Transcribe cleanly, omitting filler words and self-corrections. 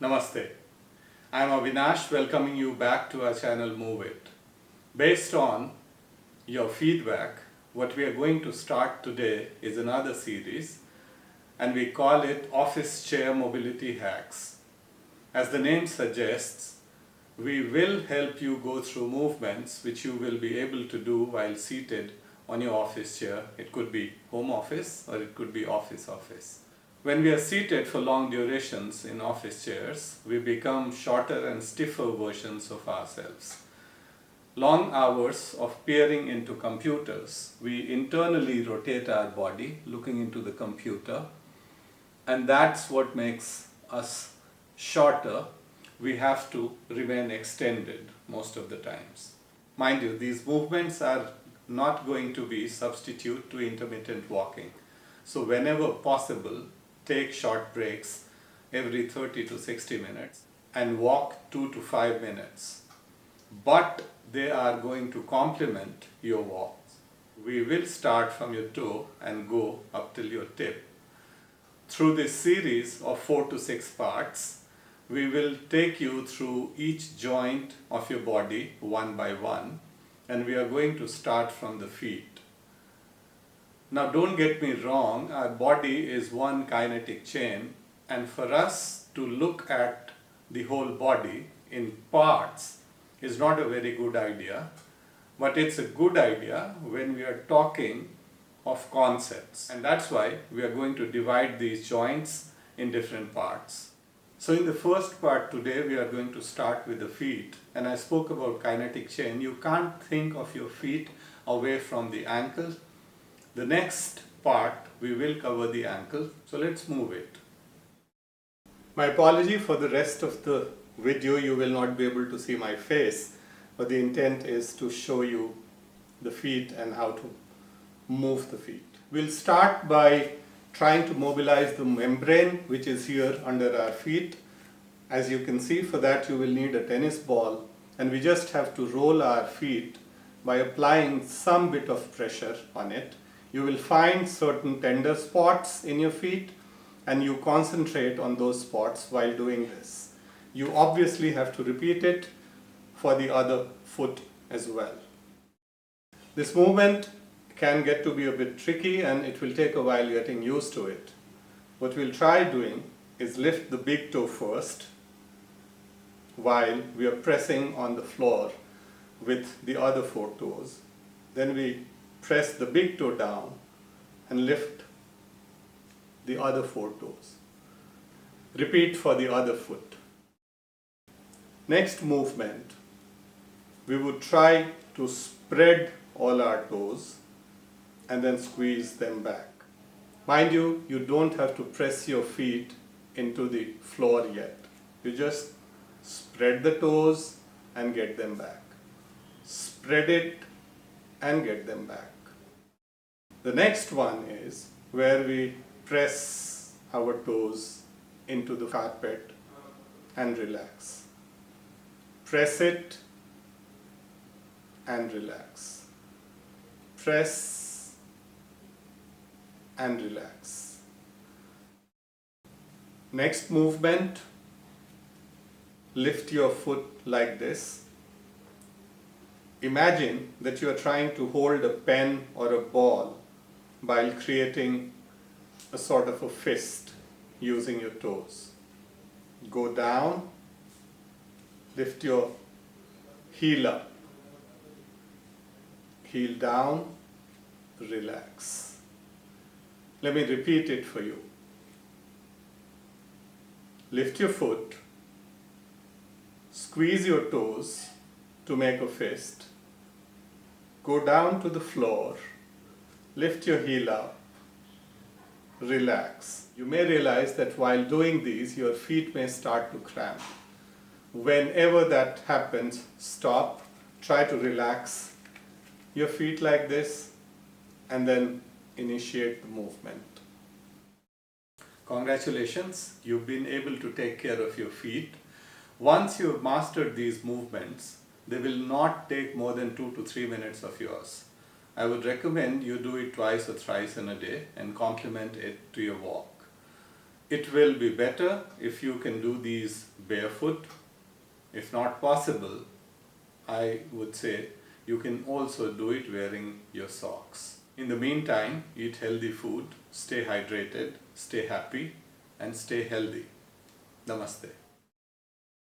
Namaste. I am Avinash welcoming you back to our channel Move It. Based on your feedback, what we are going to start today is another series and we call it Office Chair Mobility Hacks. As the name suggests, we will help you go through movements which you will be able to do while seated on your office chair. It could be home office or it could be office. When we are seated for long durations in office chairs, we become shorter and stiffer versions of ourselves. Long hours of peering into computers, we internally rotate our body looking into the computer, and that's what makes us shorter. We have to remain extended most of the times. Mind you, these movements are not going to be substitute to intermittent walking. So whenever possible, take short breaks every 30 to 60 minutes and walk 2 to 5 minutes. But they are going to complement your walks. We will start from your toe and go up till your tip. Through this series of 4 to 6 parts, we will take you through each joint of your body one by one, and we are going to start from the feet. Now don't get me wrong, our body is one kinetic chain, and for us to look at the whole body in parts is not a very good idea, but it's a good idea when we are talking of concepts, and that's why we are going to divide these joints in different parts. So in the first part today we are going to start with the feet, and I spoke about kinetic chain. You can't think of your feet away from the ankle. The next part we will cover the ankle, so let's move it. My apology for the rest of the video, you will not be able to see my face, but the intent is to show you the feet and how to move the feet. We'll start by trying to mobilize the membrane which is here under our feet. As you can see, for that you will need a tennis ball, and we just have to roll our feet by applying some bit of pressure on it. You will find certain tender spots in your feet and you concentrate on those spots while doing this. You obviously have to repeat it for the other foot as well. This movement can get to be a bit tricky and it will take a while getting used to it. What we'll try doing is lift the big toe first while we are pressing on the floor with the other 4 toes. Then we press the big toe down and lift the other 4 toes. Repeat for the other foot. Next movement, we would try to spread all our toes and then squeeze them back. Mind you, you don't have to press your feet into the floor yet. You just spread the toes and get them back. Spread it and get them back. The next one is where we press our toes into the carpet and relax. Press it and relax. Press and relax. Next movement, lift your foot like this. Imagine that you are trying to hold a pen or a ball while creating a sort of a fist using your toes. Go down, lift your heel up, heel down, relax. Let me repeat it for you. Lift your foot, squeeze your toes to make a fist, go down to the floor, lift your heel up, relax. You may realize that while doing these, your feet may start to cramp. Whenever that happens, stop, try to relax your feet like this, and then initiate the movement. Congratulations, you've been able to take care of your feet. Once you've mastered these movements, they will not take more than 2 to 3 minutes of yours. I would recommend you do it twice or thrice in a day and complement it to your walk. It will be better if you can do these barefoot. If not possible, I would say you can also do it wearing your socks. In the meantime, eat healthy food, stay hydrated, stay happy, and stay healthy. Namaste.